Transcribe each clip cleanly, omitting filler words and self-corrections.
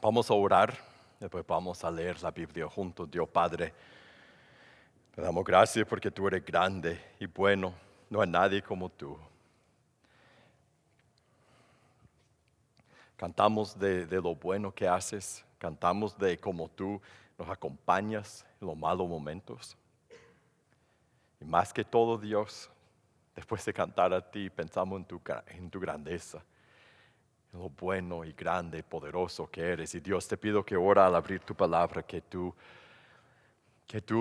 Vamos a orar, después vamos a leer la Biblia juntos. Dios Padre, te damos gracias porque tú eres grande y bueno. No hay nadie como tú. Cantamos de lo bueno que haces. Cantamos de cómo tú nos acompañas en los malos momentos. Y más que todo, Dios, después de cantar a ti, pensamos en tu grandeza, en lo bueno y grande y poderoso que eres. Y Dios, te pido que ahora al abrir tu palabra, que tú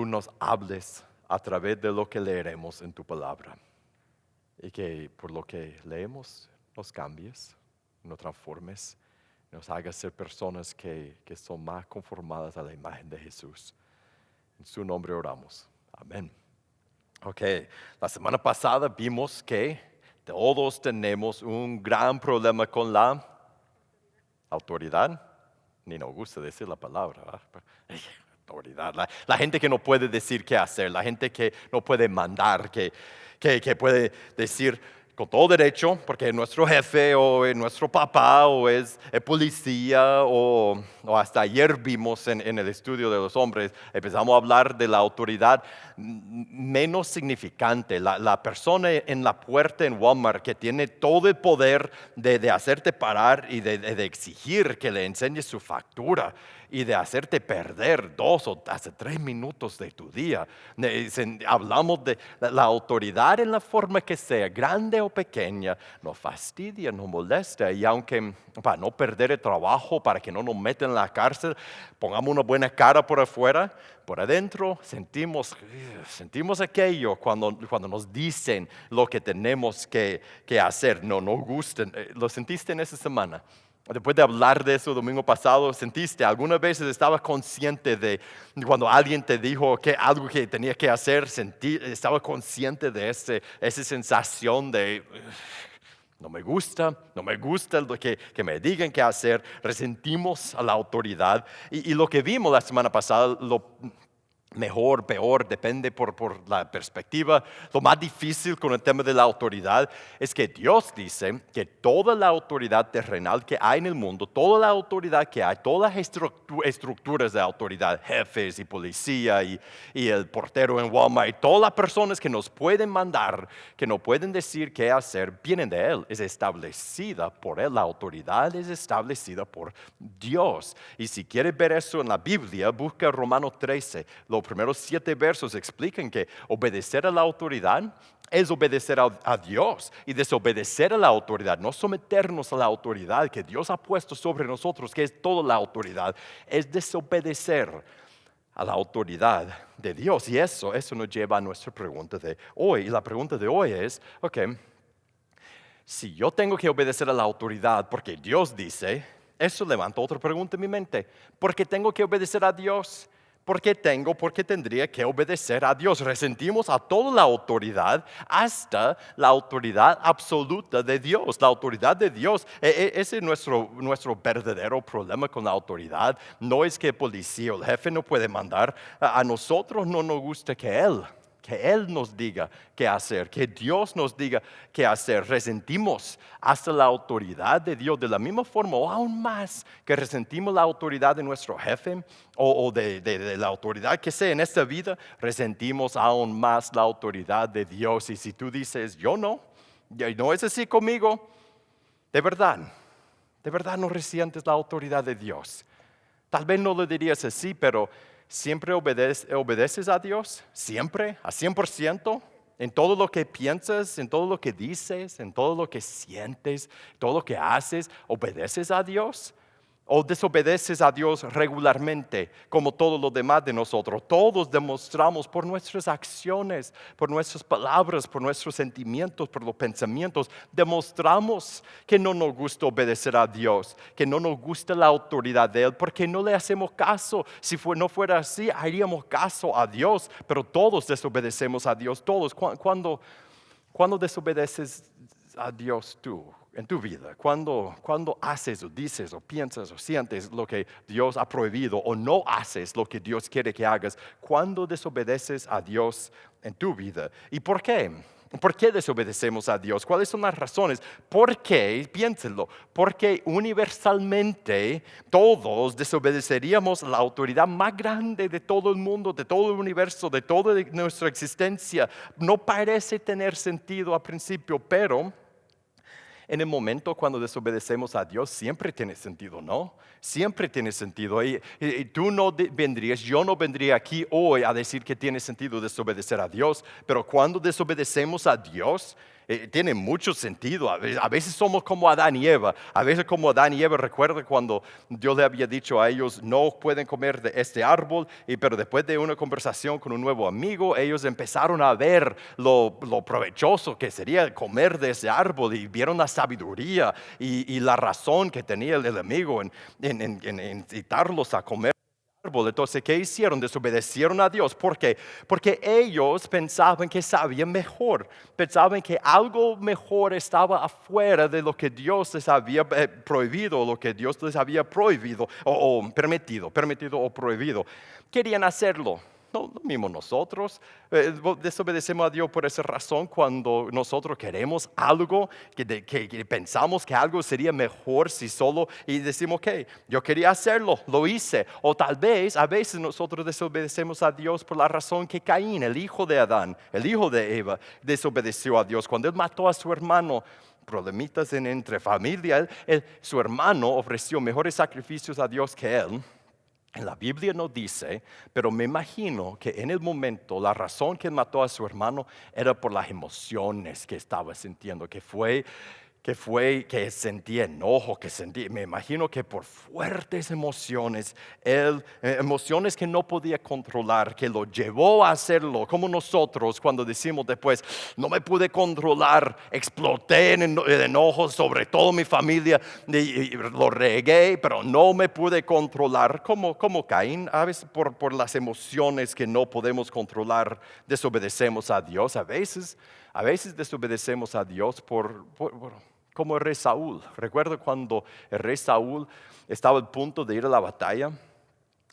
nos hables a través de lo que leeremos en tu palabra. Y que por lo que leemos nos cambies, nos transformes, nos hagas ser personas que son más conformadas a la imagen de Jesús. En su nombre oramos. Amén. Ok, la semana pasada vimos que todos tenemos un gran problema con la autoridad. Ni nos gusta decir la palabra, ¿verdad? Autoridad. La gente que no puede decir qué hacer, la gente que no puede mandar, que puede decir con todo derecho, porque es nuestro jefe o es nuestro papá o es el policía o hasta ayer vimos en el estudio de los hombres, empezamos a hablar de la autoridad menos significante, la persona en la puerta en Walmart que tiene todo el poder de hacerte parar y de exigir que le enseñes su factura y de hacerte perder 2 o hasta 3 minutos de tu día. Hablamos de la autoridad en la forma que sea, grande o pequeña, nos fastidia, nos molesta. Y aunque para no perder el trabajo, para que no nos metan en la cárcel, pongamos una buena cara por afuera, por adentro sentimos aquello cuando nos dicen lo que tenemos que hacer. No nos gusta. ¿Lo sentiste en esa semana? Después de hablar de eso el domingo pasado, ¿sentiste? ¿Algunas veces estabas consciente de cuando alguien te dijo que algo que tenía que hacer? ¿Estaba consciente de esa sensación de no me gusta lo que me digan qué hacer? Resentimos a la autoridad. Y lo que vimos la semana pasada, mejor, peor, depende por la perspectiva. Lo más difícil con el tema de la autoridad es que Dios dice que toda la autoridad terrenal que hay en el mundo, toda la autoridad que hay, todas las estructuras de autoridad, jefes y policía y el portero en Walmart, y todas las personas que nos pueden mandar, que nos pueden decir qué hacer, vienen de Él, es establecida por Él. La autoridad es establecida por Dios. Y si quieres ver eso en la Biblia, busca Romanos 13. Los primeros 7 versos explican que obedecer a la autoridad es obedecer a Dios, y desobedecer a la autoridad, no someternos a la autoridad que Dios ha puesto sobre nosotros, que es toda la autoridad, es desobedecer a la autoridad de Dios. Y eso nos lleva a nuestra pregunta de hoy. Y la pregunta de hoy es, ok, si yo tengo que obedecer a la autoridad porque Dios dice, eso levanta otra pregunta en mi mente. ¿Por qué tengo que obedecer a Dios? ¿Por qué tendría que obedecer a Dios? Resentimos a toda la autoridad, hasta la autoridad absoluta de Dios. La autoridad de Dios, ese es nuestro verdadero problema con la autoridad. No es que el policía o el jefe no puede mandar. A nosotros no nos gusta que Él nos diga qué hacer, que Dios nos diga qué hacer. Resentimos hasta la autoridad de Dios de la misma forma o aún más que resentimos la autoridad de nuestro jefe o de la autoridad que sea en esta vida. Resentimos aún más la autoridad de Dios. Y si tú dices, yo no es así conmigo, de verdad no resientes la autoridad de Dios. Tal vez no lo dirías así, pero ¿siempre obedeces a Dios? ¿Siempre? ¿A 100%? ¿En todo lo que piensas, en todo lo que dices, en todo lo que sientes, todo lo que haces, obedeces a Dios? ¿O desobedeces a Dios regularmente, como todos los demás de nosotros? Todos demostramos por nuestras acciones, por nuestras palabras, por nuestros sentimientos, por los pensamientos, demostramos que no nos gusta obedecer a Dios, que no nos gusta la autoridad de Él, porque no le hacemos caso. Si no fuera así, haríamos caso a Dios, pero todos desobedecemos a Dios, todos. ¿Cuándo desobedeces a Dios tú? En tu vida, cuando haces o dices o piensas o sientes lo que Dios ha prohibido o no haces lo que Dios quiere que hagas, cuando desobedeces a Dios en tu vida. ¿Y por qué? ¿Por qué desobedecemos a Dios? ¿Cuáles son las razones? ¿Por qué? Piénsenlo. Porque universalmente todos desobedeceríamos la autoridad más grande de todo el mundo, de todo el universo, de toda nuestra existencia. No parece tener sentido al principio, pero en el momento cuando desobedecemos a Dios siempre tiene sentido, ¿no? Siempre tiene sentido. Y tú no vendrías, yo no vendría aquí hoy a decir que tiene sentido desobedecer a Dios, pero cuando desobedecemos a Dios, tiene mucho sentido. A veces somos como Adán y Eva. A veces como Adán y Eva, recuerda cuando Dios le había dicho a ellos, no pueden comer de este árbol, pero después de una conversación con un nuevo amigo, ellos empezaron a ver lo provechoso que sería comer de ese árbol y vieron la sabiduría y la razón que tenía el amigo en incitarlos a comer. Entonces, ¿qué hicieron? Desobedecieron a Dios. ¿Por qué? Porque ellos pensaban que sabían mejor. Pensaban que algo mejor estaba afuera de lo que Dios les había prohibido, lo que Dios les había prohibido o permitido o prohibido. Querían hacerlo. No, lo mismo nosotros. Desobedecemos a Dios por esa razón cuando nosotros queremos algo, que pensamos que algo sería mejor si solo, y decimos, ok, yo quería hacerlo, lo hice. O tal vez, a veces nosotros desobedecemos a Dios por la razón que Caín, el hijo de Adán, el hijo de Eva, desobedeció a Dios. Cuando él mató a su hermano, problemitas entre familia, su hermano ofreció mejores sacrificios a Dios que él. En la Biblia no dice, pero me imagino que en el momento la razón que mató a su hermano era por las emociones que estaba sintiendo, que sentía enojo, me imagino que por fuertes emociones, emociones que no podía controlar, que lo llevó a hacerlo, como nosotros cuando decimos después, no me pude controlar, exploté en enojo sobre toda mi familia, y lo regué, pero no me pude controlar, como Caín, a veces por las emociones que no podemos controlar, desobedecemos a Dios, a veces desobedecemos a Dios como el rey Saúl. Recuerdo cuando el rey Saúl estaba al punto de ir a la batalla.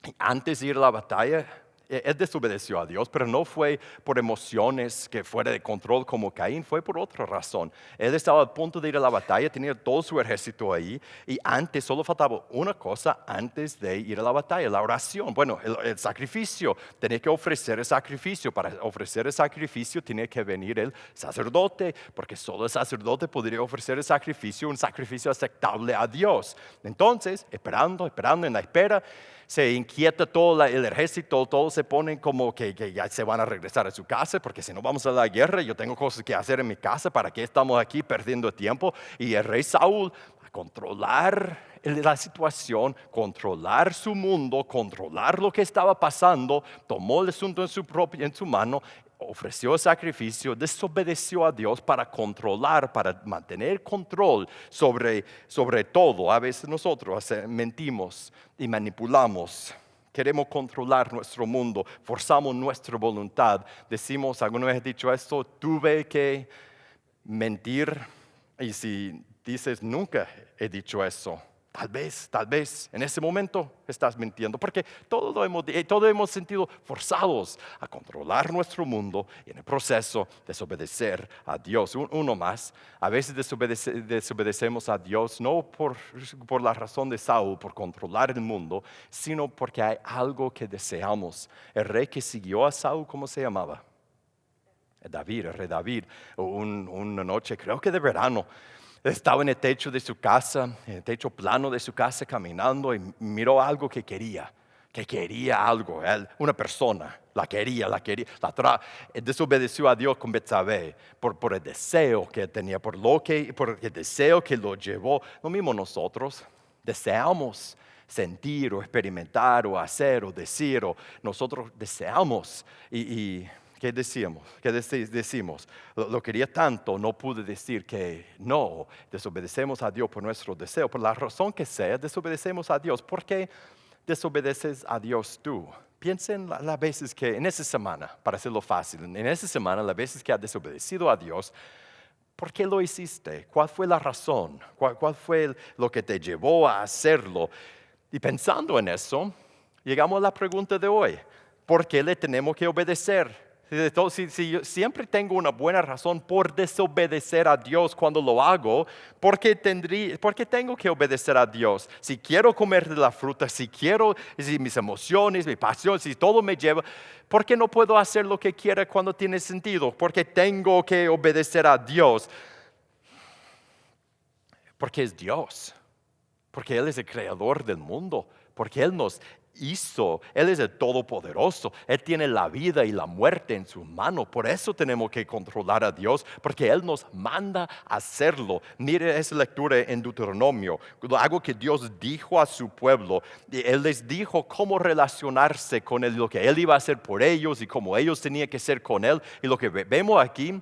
Y antes de ir a la batalla, él desobedeció a Dios, pero no fue por emociones que fuera de control como Caín, fue por otra razón. Él estaba a punto de ir a la batalla, tenía todo su ejército ahí, y antes solo faltaba una cosa antes de ir a la batalla, la oración. Bueno, el sacrificio, tenía que ofrecer el sacrificio. Para ofrecer el sacrificio tenía que venir el sacerdote, porque solo el sacerdote podría ofrecer el sacrificio, un sacrificio aceptable a Dios. Entonces, esperando en la espera, se inquieta todo el ejército, todos se ponen como que ya se van a regresar a su casa, porque si no vamos a la guerra, yo tengo cosas que hacer en mi casa, ¿para qué estamos aquí perdiendo tiempo? Y el rey Saúl, a controlar la situación, controlar su mundo, controlar lo que estaba pasando, tomó el asunto en su mano, ofreció el sacrificio, desobedeció a Dios para controlar, para mantener control sobre todo. A veces nosotros mentimos y manipulamos. Queremos controlar nuestro mundo, forzamos nuestra voluntad. Decimos, alguna vez he dicho esto, tuve que mentir. Y si dices, nunca he dicho eso, tal vez, en ese momento estás mintiendo, porque todos hemos sentido forzados a controlar nuestro mundo y en el proceso desobedecer a Dios. Uno más, a veces desobedecemos a Dios no por la razón de Saúl, por controlar el mundo, sino porque hay algo que deseamos. El rey que siguió a Saúl, ¿cómo se llamaba? El rey David, una noche, creo que de verano, estaba en el techo de su casa, en el techo plano de su casa, caminando y miró algo que quería algo, una persona, la quería, desobedeció a Dios con Betsabé por el deseo que tenía, por el deseo que lo llevó. Lo mismo nosotros, deseamos sentir o experimentar o hacer o decir, o nosotros deseamos y ¿qué decimos? Decimos? Lo quería tanto, no pude decir que no. Desobedecemos a Dios por nuestro deseo. Por la razón que sea, desobedecemos a Dios. ¿Por qué desobedeces a Dios tú? Piensen las veces que en esa semana, para hacerlo fácil, en esa semana, las veces que has desobedecido a Dios, ¿por qué lo hiciste? ¿Cuál fue la razón? ¿Cuál fue lo que te llevó a hacerlo? Y pensando en eso, llegamos a la pregunta de hoy. ¿Por qué le tenemos que obedecer? Si yo siempre tengo una buena razón por desobedecer a Dios cuando lo hago, ¿por qué tengo que obedecer a Dios? Si quiero comer de la fruta, si mis emociones, mi pasión, si todo me lleva, ¿por qué no puedo hacer lo que quiera cuando tiene sentido? ¿Por qué tengo que obedecer a Dios? Porque es Dios, porque Él es el creador del mundo, porque Él nos hizo, Él es el todopoderoso, Él tiene la vida y la muerte en su mano. Por eso tenemos que controlar a Dios, porque Él nos manda a hacerlo. Mire esa lectura en Deuteronomio, algo que Dios dijo a su pueblo. Él les dijo cómo relacionarse con Él, lo que Él iba a hacer por ellos y cómo ellos tenían que ser con Él. Y lo que vemos aquí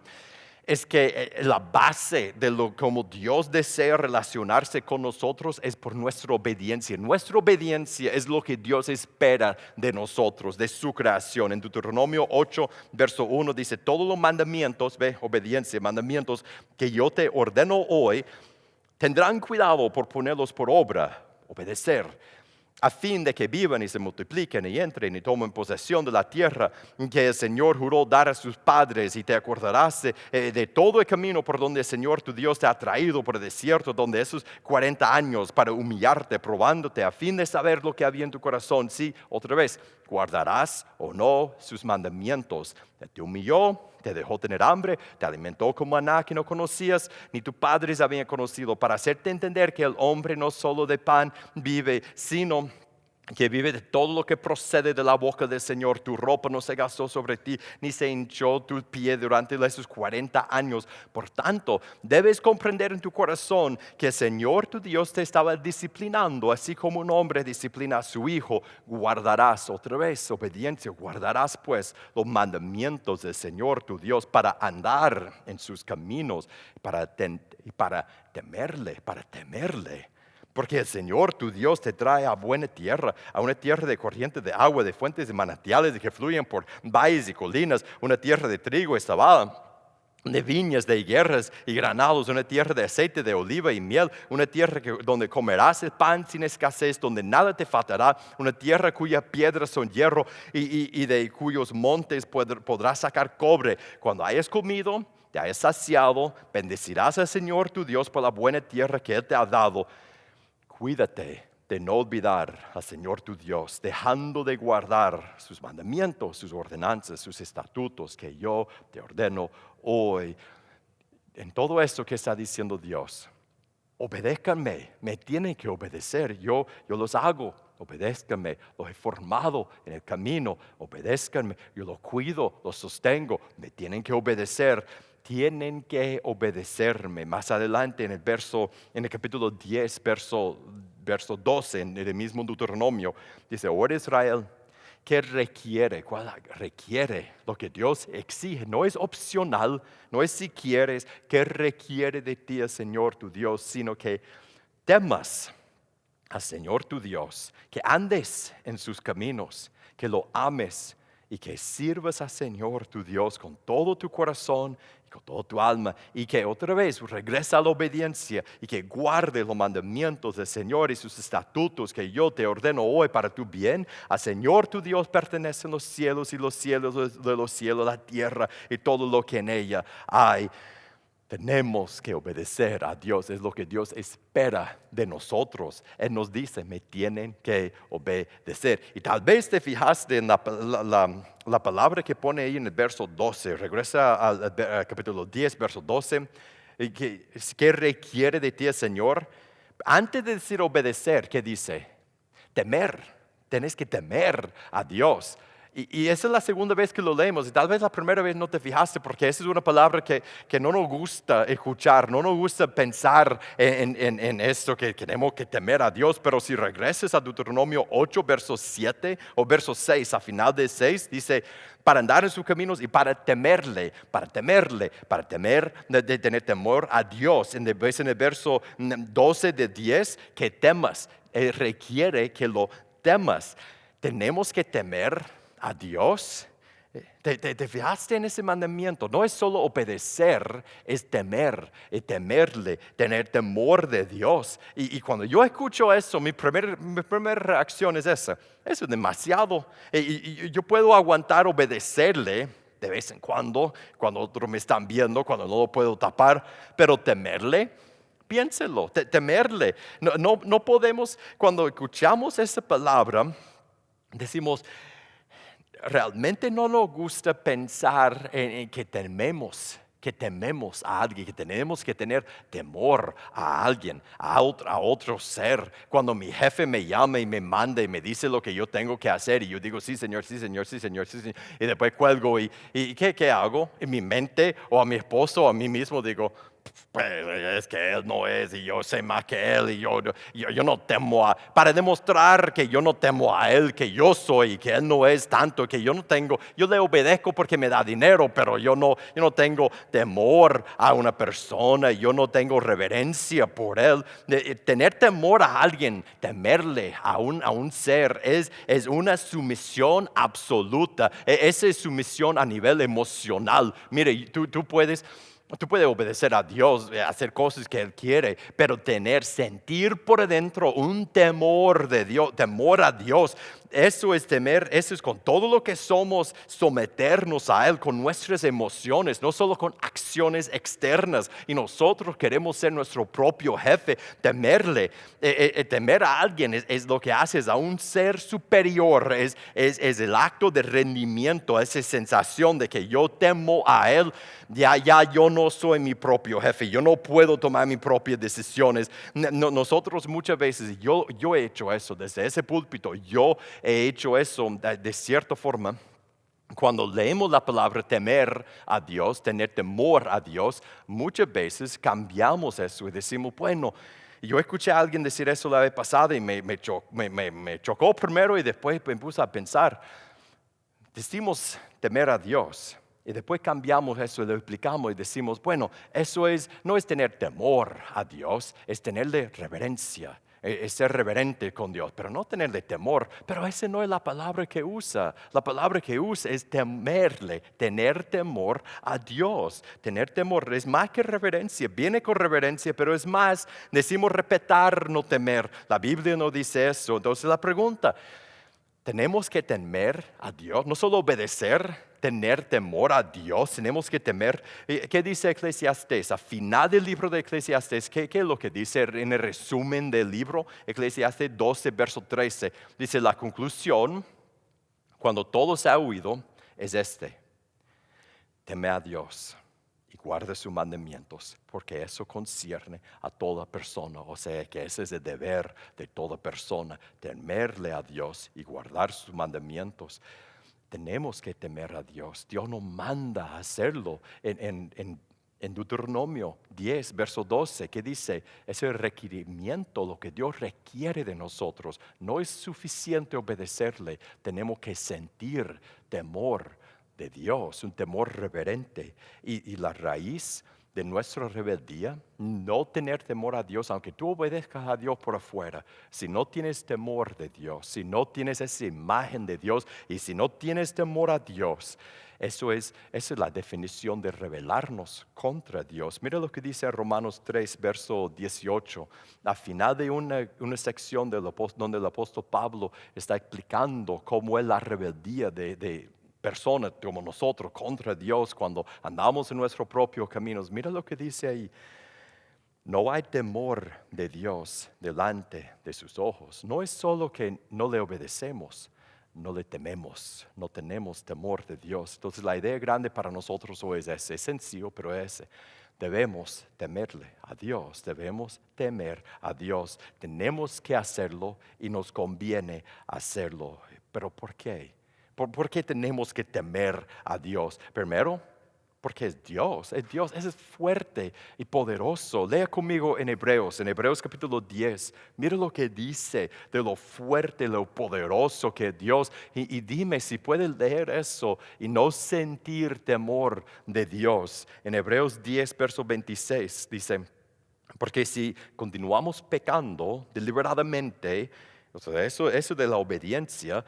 es que la base de como Dios desea relacionarse con nosotros es por nuestra obediencia. Nuestra obediencia es lo que Dios espera de nosotros, de su creación. En Deuteronomio 8, verso 1 dice, todos los mandamientos, obediencia, mandamientos que yo te ordeno hoy, tendrán cuidado por ponerlos por obra, obedecer, a fin de que vivan y se multipliquen y entren y tomen posesión de la tierra que el Señor juró dar a sus padres, y te acordarás de todo el camino por donde el Señor tu Dios te ha traído por el desierto, donde esos 40 años para humillarte, probándote, a fin de saber lo que había en tu corazón. Sí, otra vez, guardarás o no sus mandamientos. Te humilló, te dejó tener hambre, te alimentó con maná que no conocías, ni tus padres habían conocido, para hacerte entender que el hombre no solo de pan vive, sino que vive de todo lo que procede de la boca del Señor. Tu ropa no se gastó sobre ti, ni se hinchó tu pie durante esos 40 años. Por tanto, debes comprender en tu corazón que el Señor tu Dios te estaba disciplinando, así como un hombre disciplina a su hijo. Guardarás, otra vez, obediencia, guardarás pues los mandamientos del Señor tu Dios para andar en sus caminos, para temerle. Porque el Señor tu Dios te trae a buena tierra, a una tierra de corrientes de agua, de fuentes de manantiales que fluyen por valles y colinas, una tierra de trigo y cebada, de viñas, de higueras y granados, una tierra de aceite de oliva y miel, una tierra donde comerás el pan sin escasez, donde nada te faltará, una tierra cuyas piedras son hierro y de cuyos montes podrás sacar cobre. Cuando hayas comido, te hayas saciado, bendecirás al Señor tu Dios por la buena tierra que Él te ha dado. Cuídate de no olvidar al Señor tu Dios, dejando de guardar sus mandamientos, sus ordenanzas, sus estatutos que yo te ordeno hoy. En todo esto que está diciendo Dios, obedézcanme, me tienen que obedecer, yo los hago, obedézcanme, los he formado en el camino, obedézcanme, yo los cuido, los sostengo, me tienen que obedecer. Tienen que obedecerme. Más adelante en el capítulo 10, verso 12, en el mismo Deuteronomio, dice, ahora Israel, ¿qué requiere? ¿Cuál requiere? Lo que Dios exige, no es opcional, no es si quieres, ¿qué requiere de ti el Señor tu Dios? Sino que temas al Señor tu Dios, que andes en sus caminos, que lo ames y que sirvas al Señor tu Dios con todo tu corazón y con toda tu alma, y que otra vez regresa a la obediencia y que guarde los mandamientos del Señor y sus estatutos que yo te ordeno hoy para tu bien. Al Señor tu Dios pertenecen los cielos y los cielos de los cielos, la tierra y todo lo que en ella hay. Tenemos que obedecer a Dios, es lo que Dios espera de nosotros. Él nos dice, me tienen que obedecer. Y tal vez te fijaste en la palabra que pone ahí en el verso 12. Regresa al capítulo 10, verso 12. ¿Qué requiere de ti el Señor? Antes de decir obedecer, ¿qué dice? Temer. Tienes que temer a Dios. Y esa es la segunda vez que lo leemos, y tal vez la primera vez no te fijaste, porque esa es una palabra que no nos gusta escuchar, no nos gusta pensar en esto, que tenemos que temer a Dios. Pero si regresas a Deuteronomio 8, verso 7 o verso 6, a final de 6, dice, para andar en sus caminos y para temer, de tener temor a Dios. En el verso 12 de 10, que temas, requiere que lo temas. Tenemos que temer a Dios. ¿Te fijaste en ese mandamiento? No es solo obedecer, es temer, temerle, tener temor de Dios. Y cuando yo escucho eso, mi primera reacción es esa. Eso es demasiado. Y yo puedo aguantar obedecerle, de vez en cuando otros me están viendo, cuando no lo puedo tapar, pero temerle. Piénselo, temerle. No podemos, cuando escuchamos esa palabra, decimos, realmente no nos gusta pensar en que tememos a alguien, que tenemos que tener temor a alguien, a otro ser. Cuando mi jefe me llama y me manda y me dice lo que yo tengo que hacer y yo digo, sí, señor, sí, señor, sí, señor, sí, señor, y después cuelgo y ¿qué hago? En mi mente o a mi esposo o a mí mismo digo, pues es que él no es y yo sé más que él y yo no temo para demostrar que yo no temo a él, que yo soy, que él no es tanto, que yo le obedezco porque me da dinero, pero yo no tengo temor a una persona, yo no tengo reverencia por él. Tener temor a alguien, temerle a un ser es una sumisión absoluta. Esa es sumisión a nivel emocional. Mire, tú puedes obedecer a Dios, hacer cosas que Él quiere, pero sentir por dentro un temor de Dios, temor a Dios. Eso es temer, eso es con todo lo que somos, someternos a Él, con nuestras emociones, no solo con acciones externas. Y nosotros queremos ser nuestro propio jefe, temerle. Temer a alguien es lo que haces a un ser superior, es el acto de rendimiento, esa sensación de que yo temo a Él. Ya yo no soy mi propio jefe, yo no puedo tomar mis propias decisiones. Nosotros muchas veces, yo he hecho eso desde ese púlpito, yo he hecho eso de cierta forma. Cuando leemos la palabra temer a Dios, tener temor a Dios, muchas veces cambiamos eso y decimos, bueno, yo escuché a alguien decir eso la vez pasada y me chocó primero y después me puse a pensar. Decimos temer a Dios y después cambiamos eso y lo explicamos y decimos, bueno, eso no es tener temor a Dios, es tenerle reverencia, es ser reverente con Dios, pero no tenerle temor. Pero esa no es la palabra que usa. La palabra que usa es temerle, tener temor a Dios. Tener temor es más que reverencia, viene con reverencia, pero es más, decimos respetar, no temer. La Biblia no dice eso. Entonces la pregunta, tenemos que temer a Dios, no solo obedecer, tener temor a Dios, tenemos que temer. ¿Qué dice Eclesiastés? A final del libro de Eclesiastés, ¿qué es lo que dice en el resumen del libro? Eclesiastés 12, verso 13. Dice, la conclusión, cuando todo se ha oído, es teme a Dios y guarde sus mandamientos, porque eso concierne a toda persona. O sea que ese es el deber de toda persona, temerle a Dios y guardar sus mandamientos. Tenemos que temer a Dios. Dios nos manda a hacerlo. En Deuteronomio 10, verso 12, que dice, es el requerimiento, lo que Dios requiere de nosotros. No es suficiente obedecerle, tenemos que sentir temor de Dios, un temor reverente. Y la raíz de nuestra rebeldía, no tener temor a Dios, aunque tú obedezcas a Dios por afuera, si no tienes temor de Dios, si no tienes esa imagen de Dios y si no tienes temor a Dios, esa es la definición de rebelarnos contra Dios. Mira lo que dice Romanos 3, verso 18, al final de una sección donde el apóstol Pablo está explicando cómo es la rebeldía de personas como nosotros contra Dios cuando andamos en nuestros propios caminos. Mira lo que dice ahí. No hay temor de Dios delante de sus ojos. No es solo que no le obedecemos, no le tememos, no tenemos temor de Dios. Entonces la idea grande para nosotros hoy es ese, es sencillo, pero ese. Debemos temerle a Dios, debemos temer a Dios. Tenemos que hacerlo y nos conviene hacerlo. ¿Pero por qué? ¿Por qué tenemos que temer a Dios? Primero, porque es Dios, Ese es fuerte y poderoso. Lea conmigo en Hebreos capítulo 10. Mira lo que dice de lo fuerte, lo poderoso que es Dios. Y dime si puedes leer eso y no sentir temor de Dios. En Hebreos 10, verso 26 dice, porque si continuamos pecando deliberadamente, o sea, eso de la obediencia,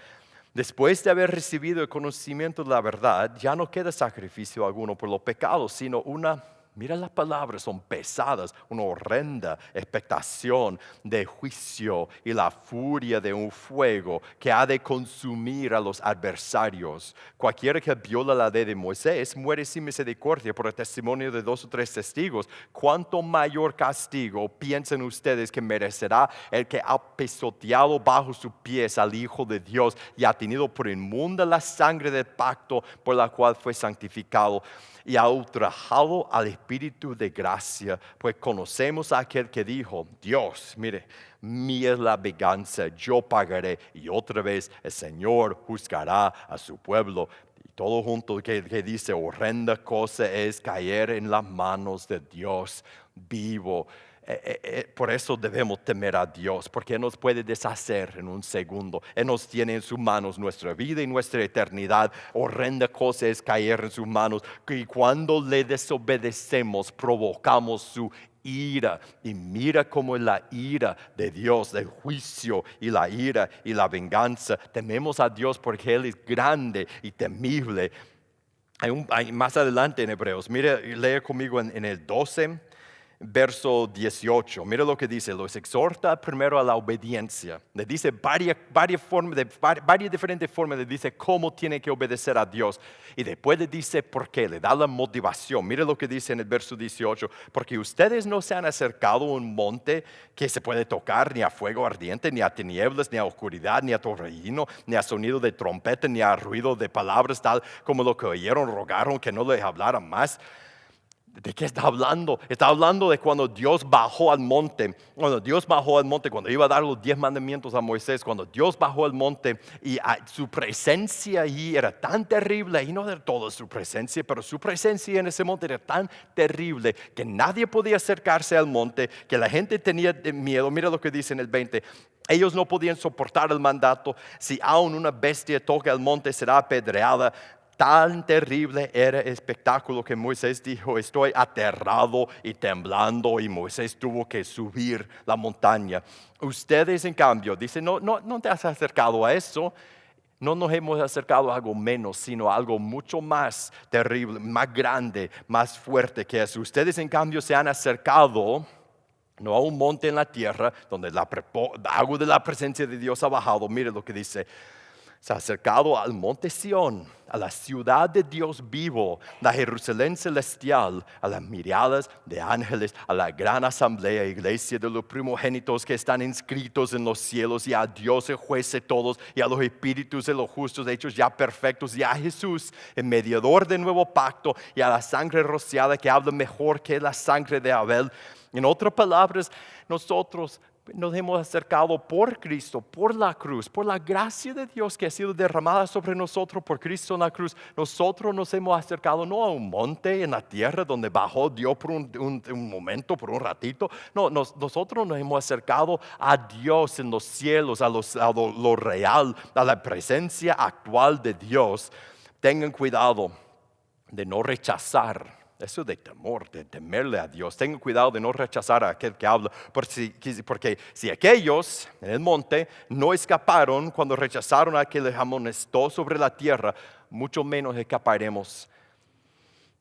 después de haber recibido el conocimiento de la verdad, ya no queda sacrificio alguno por los pecados, sino una Mira las palabras, son pesadas, una horrenda expectación de juicio y la furia de un fuego que ha de consumir a los adversarios. Cualquiera que viola la ley de Moisés muere sin misericordia por el testimonio de 2 o 3 testigos. ¿Cuánto mayor castigo piensan ustedes que merecerá el que ha pisoteado bajo sus pies al Hijo de Dios y ha tenido por inmunda la sangre del pacto por la cual fue santificado y ha ultrajado al Espíritu de gracia? Pues conocemos a aquel que dijo: Dios, mire, mía es la venganza, yo pagaré. Y otra vez el Señor juzgará a su pueblo. Y todo junto que dice: horrenda cosa es caer en las manos de Dios vivo. Por eso debemos temer a Dios, porque Él nos puede deshacer en un segundo. Él nos tiene en sus manos nuestra vida y nuestra eternidad. Horrenda cosa es caer en sus manos. Y cuando le desobedecemos, provocamos su ira. Y mira cómo es la ira de Dios, el juicio y la ira y la venganza. Tememos a Dios porque Él es grande y temible. Hay más adelante en Hebreos, mire, lee conmigo en el 12. Verso 18, mira lo que dice: los exhorta primero a la obediencia. Le dice varias diferentes formas, le dice cómo tiene que obedecer a Dios. Y después le dice por qué, le da la motivación. Mira lo que dice en el verso 18: porque ustedes no se han acercado a un monte que se puede tocar, ni a fuego ardiente, ni a tinieblas, ni a oscuridad, ni a torbellino, ni a sonido de trompeta, ni a ruido de palabras, tal como lo que oyeron, rogaron que no les hablaran más. ¿De qué está hablando? Está hablando de cuando Dios bajó al monte. Cuando iba a dar los 10 mandamientos a Moisés, cuando Dios bajó al monte y su presencia allí era tan terrible, y no de toda su presencia, pero su presencia en ese monte era tan terrible que nadie podía acercarse al monte, que la gente tenía miedo. Mira lo que dice en el 20. Ellos no podían soportar el mandato: si aún una bestia toca el monte, será apedreada. Tan terrible era el espectáculo que Moisés dijo: estoy aterrado y temblando. Y Moisés tuvo que subir la montaña. Ustedes, en cambio, dicen: no te has acercado a eso. No nos hemos acercado a algo menos, sino a algo mucho más terrible, más grande, más fuerte que eso. Ustedes, en cambio, se han acercado no a un monte en la tierra donde el agua de la presencia de Dios ha bajado. Mire lo que dice: se ha acercado al monte Sión, a la ciudad de Dios vivo, la Jerusalén celestial, a las miriadas de ángeles, a la gran asamblea, iglesia de los primogénitos que están inscritos en los cielos, y a Dios el juez de todos, y a los espíritus de los justos hechos ya perfectos, y a Jesús, el mediador del nuevo pacto, y a la sangre rociada que habla mejor que la sangre de Abel. En otras palabras, nosotros nos hemos acercado por Cristo, por la cruz, por la gracia de Dios que ha sido derramada sobre nosotros por Cristo en la cruz. Nosotros nos hemos acercado no a un monte en la tierra donde bajó Dios por un momento, por un ratito. No, nosotros nos hemos acercado a Dios en los cielos, a lo real, a la presencia actual de Dios. Tengan cuidado de no rechazar. Eso de temor, de temerle a Dios. Tengan cuidado de no rechazar a aquel que habla. Porque si aquellos en el monte no escaparon cuando rechazaron a aquel que les amonestó sobre la tierra, mucho menos escaparemos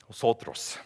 nosotros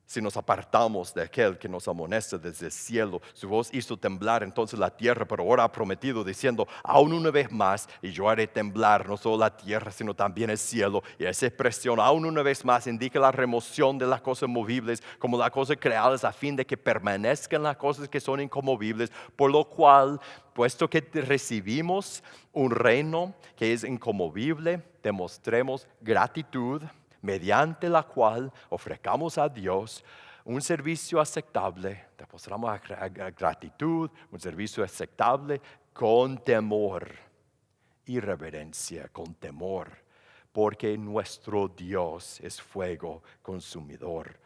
si nos apartamos de aquel que nos amonesta desde el cielo. Su voz hizo temblar entonces la tierra, pero ahora ha prometido diciendo: aún una vez más, y yo haré temblar no solo la tierra, sino también el cielo. Y esa expresión, aún una vez más, indica la remoción de las cosas movibles como las cosas creadas, a fin de que permanezcan las cosas que son inconmovibles. Por lo cual, puesto que recibimos un reino que es inconmovible, demostremos gratitud, mediante la cual ofrezcamos a Dios un servicio aceptable. Demostramos gratitud, un servicio aceptable con temor y reverencia, con temor, porque nuestro Dios es fuego consumidor.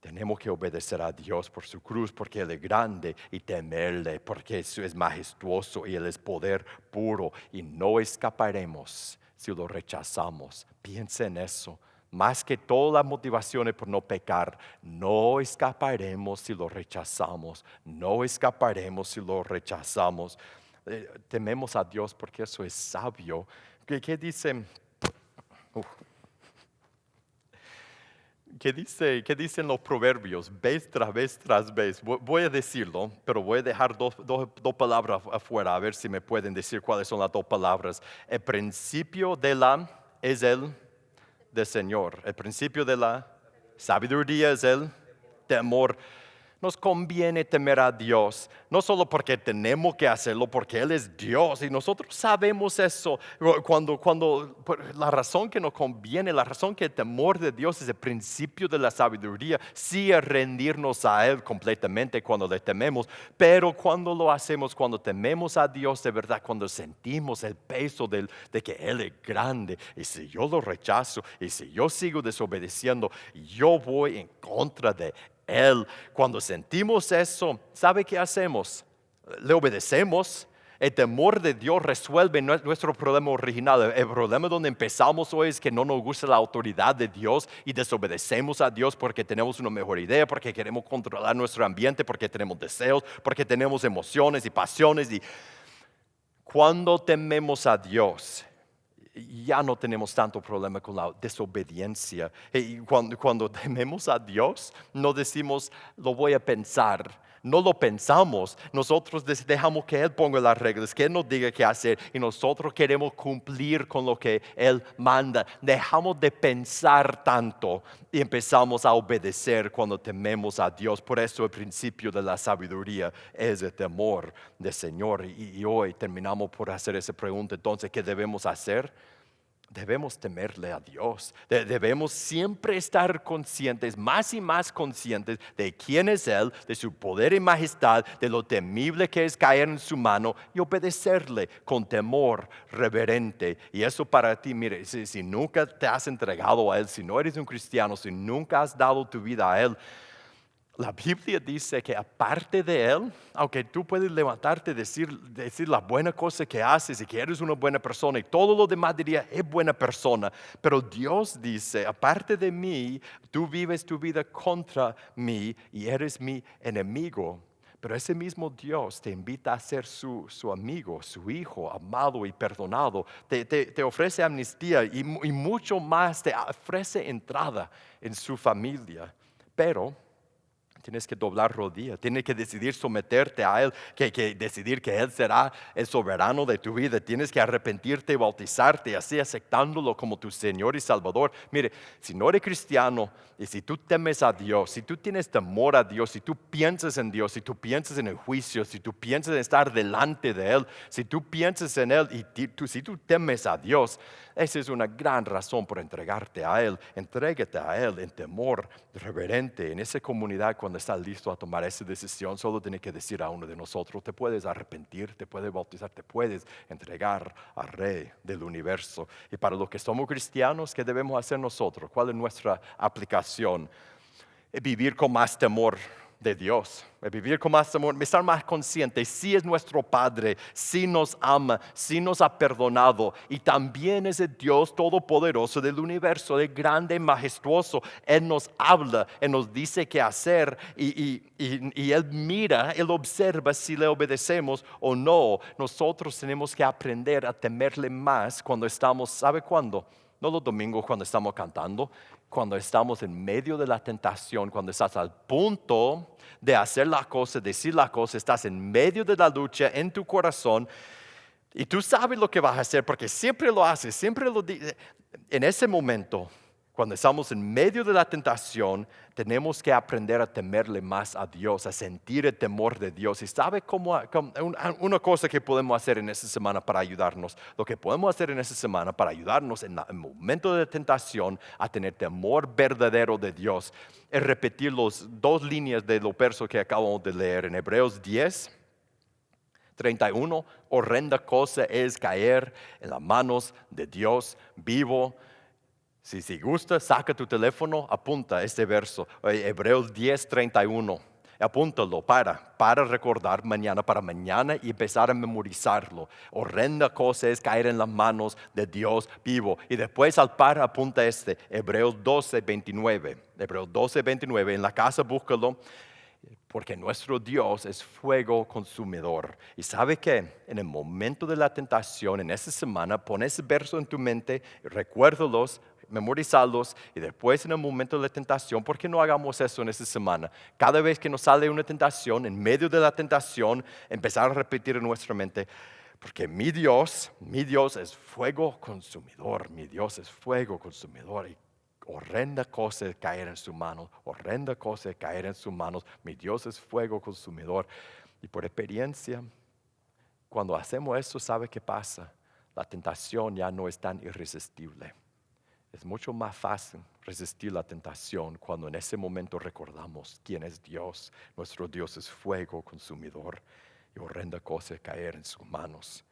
Tenemos que obedecer a Dios por su cruz, porque Él es grande, y temerle, porque Él es majestuoso y Él es poder puro, y no escaparemos si lo rechazamos. Piensa en eso. Más que todas las motivaciones por no pecar, no escaparemos si lo rechazamos. No escaparemos si lo rechazamos. Tememos a Dios porque eso es sabio. ¿Qué dice? qué dicen los proverbios? Vez tras vez. Voy a decirlo, pero voy a dejar dos palabras afuera, a ver si me pueden decir cuáles son las dos palabras. El principio de la es el del Señor. El principio de la sabiduría es el temor. Nos conviene temer a Dios, no solo porque tenemos que hacerlo, porque Él es Dios y nosotros sabemos eso. La razón que nos conviene, la razón que el temor de Dios es el principio de la sabiduría, sí es rendirnos a Él completamente cuando le tememos, pero cuando lo hacemos, cuando tememos a Dios de verdad, cuando sentimos el peso de que Él es grande, y si yo lo rechazo, y si yo sigo desobedeciendo, yo voy en contra de Él. Cuando sentimos eso, ¿sabe qué hacemos? Le obedecemos. El temor de Dios resuelve nuestro problema original. El problema donde empezamos hoy es que no nos gusta la autoridad de Dios y desobedecemos a Dios porque tenemos una mejor idea, porque queremos controlar nuestro ambiente, porque tenemos deseos, porque tenemos emociones y pasiones. Y cuando tememos a Dios, ya no tenemos tanto problema con la desobediencia. Y cuando tememos a Dios, no decimos, lo voy a pensar. No lo pensamos, nosotros dejamos que Él ponga las reglas, que Él nos diga qué hacer y nosotros queremos cumplir con lo que Él manda. Dejamos de pensar tanto y empezamos a obedecer cuando tememos a Dios. Por eso el principio de la sabiduría es el temor del Señor. Y hoy terminamos por hacer esa pregunta. Entonces, ¿qué debemos hacer? Debemos temerle a Dios. Debemos siempre estar conscientes, más y más conscientes de quién es Él, de su poder y majestad, de lo temible que es caer en su mano y obedecerle con temor reverente. Y eso para ti, mire, si nunca te has entregado a Él, si no eres un cristiano, si nunca has dado tu vida a Él, la Biblia dice que aparte de Él, aunque tú puedes levantarte y decir la buena cosa que haces y que eres una buena persona y todo lo demás diría es buena persona, pero Dios dice, aparte de mí, tú vives tu vida contra mí y eres mi enemigo. Pero ese mismo Dios te invita a ser su amigo, su hijo, amado y perdonado. Te ofrece amnistía y mucho más, te ofrece entrada en su familia. Pero tienes que doblar rodillas, tienes que decidir someterte a Él, que decidir que Él será el soberano de tu vida. Tienes que arrepentirte y bautizarte, así aceptándolo como tu Señor y Salvador. Mire, si no eres cristiano y si tú temes a Dios, si tú tienes temor a Dios, si tú piensas en Dios, si tú piensas en el juicio, si tú piensas en estar delante de Él, si tú piensas en Él y si tú temes a Dios, esa es una gran razón por entregarte a Él. Entrégate a Él en temor reverente, en esa comunidad. Cuando estás listo a tomar esa decisión, solo tienes que decir a uno de nosotros, te puedes arrepentir, te puedes bautizar, te puedes entregar al Rey del universo. Y para los que somos cristianos, ¿qué debemos hacer nosotros? ¿Cuál es nuestra aplicación? Es vivir con más temor de Dios, es vivir con más temor, estar más consciente, sí es nuestro Padre, sí nos ama, sí nos ha perdonado y también es el Dios todopoderoso del universo, el grande, majestuoso. Él nos habla, Él nos dice qué hacer y Él mira, Él observa si le obedecemos o no. Nosotros tenemos que aprender a temerle más cuando estamos, ¿sabe cuándo? No los domingos cuando estamos cantando, cuando estamos en medio de la tentación, cuando estás al punto de hacer la cosa, decir la cosa, estás en medio de la lucha en tu corazón y tú sabes lo que vas a hacer porque siempre lo haces, siempre lo dices. En ese momento, cuando estamos en medio de la tentación, tenemos que aprender a temerle más a Dios, a sentir el temor de Dios. ¿Y sabe cómo una cosa que podemos hacer en esta semana para ayudarnos? Lo que podemos hacer en esta semana para ayudarnos en el momento de tentación a tener temor verdadero de Dios es repetir las dos líneas de los versos que acabamos de leer en Hebreos 10:31. Horrenda cosa es caer en las manos de Dios vivo. Si gusta, saca tu teléfono, apunta este verso, Hebreos 10:31. Apúntalo para recordar para mañana y empezar a memorizarlo. Horrenda cosa es caer en las manos de Dios vivo. Y después al par apunta Hebreos 12:29. Hebreos 12:29, en la casa búscalo. Porque nuestro Dios es fuego consumidor. Y sabe que en el momento de la tentación, en esa semana, pon ese verso en tu mente, recuérdalos, memorizarlos y después en el momento de la tentación, ¿por qué no hagamos eso en esta semana? Cada vez que nos sale una tentación, en medio de la tentación, empezar a repetir en nuestra mente, porque mi Dios es fuego consumidor, mi Dios es fuego consumidor. Y horrenda cosa es caer en sus manos, horrenda cosa es caer en sus manos, mi Dios es fuego consumidor. Y por experiencia, cuando hacemos eso, ¿sabe qué pasa? La tentación ya no es tan irresistible. Es mucho más fácil resistir la tentación cuando en ese momento recordamos quién es Dios. Nuestro Dios es fuego consumidor y horrenda cosa es caer en sus manos.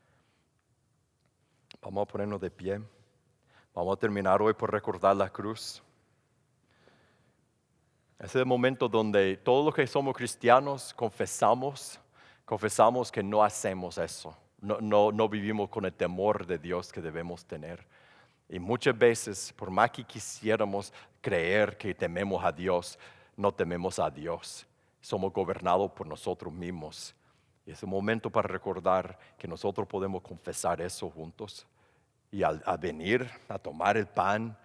Vamos a ponernos de pie. Vamos a terminar hoy por recordar la cruz. Ese es el momento donde todos los que somos cristianos confesamos que no hacemos eso. No vivimos con el temor de Dios que debemos tener. Y muchas veces, por más que quisiéramos creer que tememos a Dios, no tememos a Dios. Somos gobernados por nosotros mismos. Y es el momento para recordar que nosotros podemos confesar eso juntos. Y al venir a tomar el pan,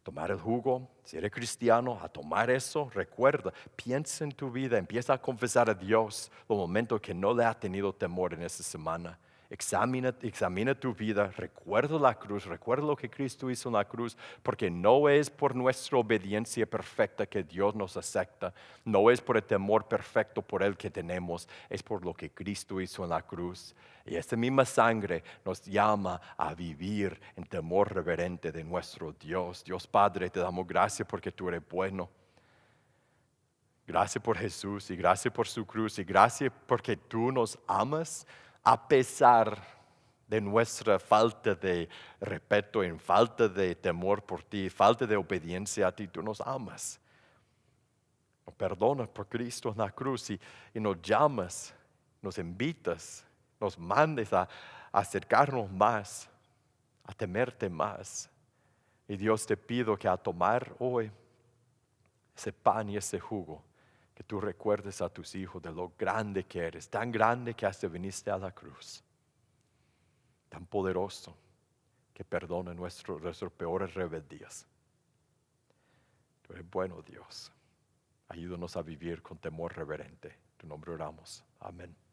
tomar el jugo, si eres cristiano, a tomar eso, recuerda, piensa en tu vida, empieza a confesar a Dios los momentos que no le has tenido temor en esta semana. Examina tu vida, recuerda la cruz, recuerda lo que Cristo hizo en la cruz, porque no es por nuestra obediencia perfecta que Dios nos acepta, no es por el temor perfecto por Él que tenemos, es por lo que Cristo hizo en la cruz. Y esta misma sangre nos llama a vivir en temor reverente de nuestro Dios. Dios Padre, te damos gracias porque tú eres bueno. Gracias por Jesús y gracias por su cruz y gracias porque tú nos amas a pesar de nuestra falta de respeto, en falta de temor por ti, falta de obediencia a ti, tú nos amas. Nos perdonas por Cristo en la cruz y nos llamas, nos invitas, nos mandes a acercarnos más, a temerte más. Y Dios, te pido que a tomar hoy ese pan y ese jugo, que tú recuerdes a tus hijos de lo grande que eres, tan grande que hasta viniste a la cruz, tan poderoso que perdona nuestros peores rebeldías. Tú eres bueno, Dios. Ayúdanos a vivir con temor reverente. En tu nombre oramos. Amén.